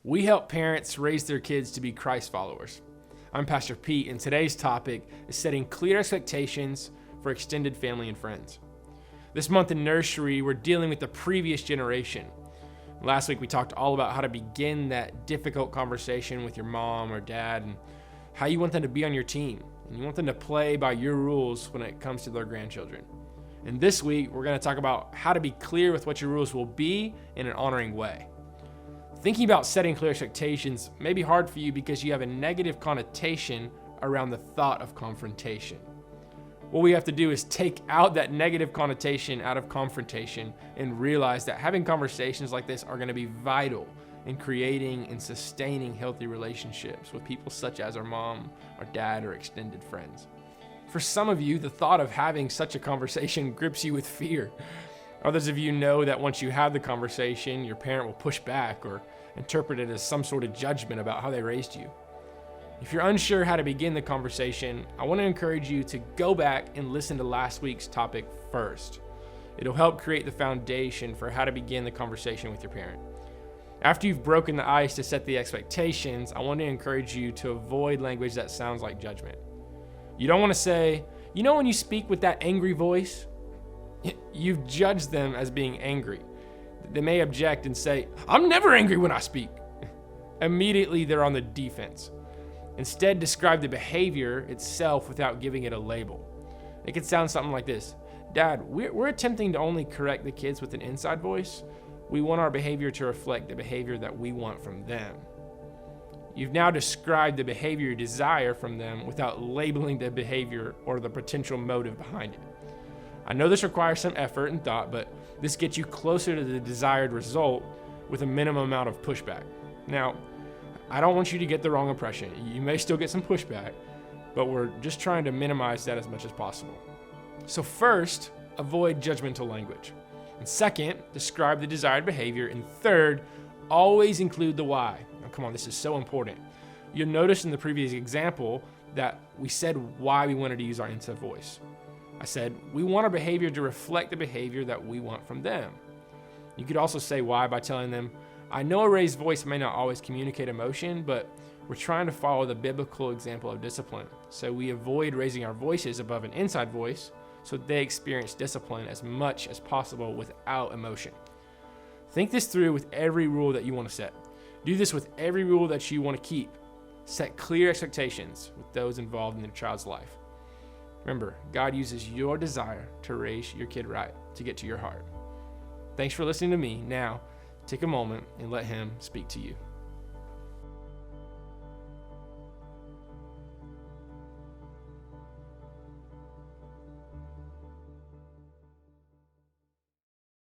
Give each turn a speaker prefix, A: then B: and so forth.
A: We help parents raise their kids to be Christ followers. I'm Pastor Pete, and today's topic is setting clear expectations for extended family and friends. This month in Nursery, we're dealing with the previous generation. Last week, we talked all about how to begin that difficult conversation with your mom or dad and how you want them to be on your team, and you want them to play by your rules when it comes to their grandchildren. And this week, we're going to talk about how to be clear with what your rules will be in an honoring way. Thinking about setting clear expectations may be hard for you because you have a negative connotation around the thought of confrontation. What we have to do is take out that negative connotation out of confrontation and realize that having conversations like this are going to be vital in creating and sustaining healthy relationships with people such as our mom, our dad, or extended friends. For some of you, the thought of having such a conversation grips you with fear. Others of you know that once you have the conversation, your parent will push back or interpret it as some sort of judgment about how they raised you. If you're unsure how to begin the conversation, I want to encourage you to go back and listen to last week's topic first. It'll help create the foundation for how to begin the conversation with your parent. After you've broken the ice to set the expectations, I want to encourage you to avoid language that sounds like judgment. You don't want to say, you know when you speak with that angry voice? You've judged them as being angry. They may object and say, I'm never angry when I speak. Immediately, they're on the defense. Instead, describe the behavior itself without giving it a label. It could sound something like this. Dad, we're attempting to only correct the kids with an inside voice. We want our behavior to reflect the behavior that we want from them. You've now described the behavior you desire from them without labeling the behavior or the potential motive behind it. I know this requires some effort and thought, but this gets you closer to the desired result with a minimum amount of pushback. Now, I don't want you to get the wrong impression. You may still get some pushback, but we're just trying to minimize that as much as possible. So first, avoid judgmental language. And second, describe the desired behavior. And third, always include the why. Now, come on, this is so important. You'll notice in the previous example that we said why we wanted to use our inside voice. I said, we want our behavior to reflect the behavior that we want from them. You could also say why by telling them, I know a raised voice may not always communicate emotion, but we're trying to follow the biblical example of discipline. So we avoid raising our voices above an inside voice so they experience discipline as much as possible without emotion. Think this through with every rule that you want to set. Do this with every rule that you want to keep. Set clear expectations with those involved in your child's life. Remember, God uses your desire to raise your kid right to get to your heart. Thanks for listening to me. Now, take a moment and let Him speak to you.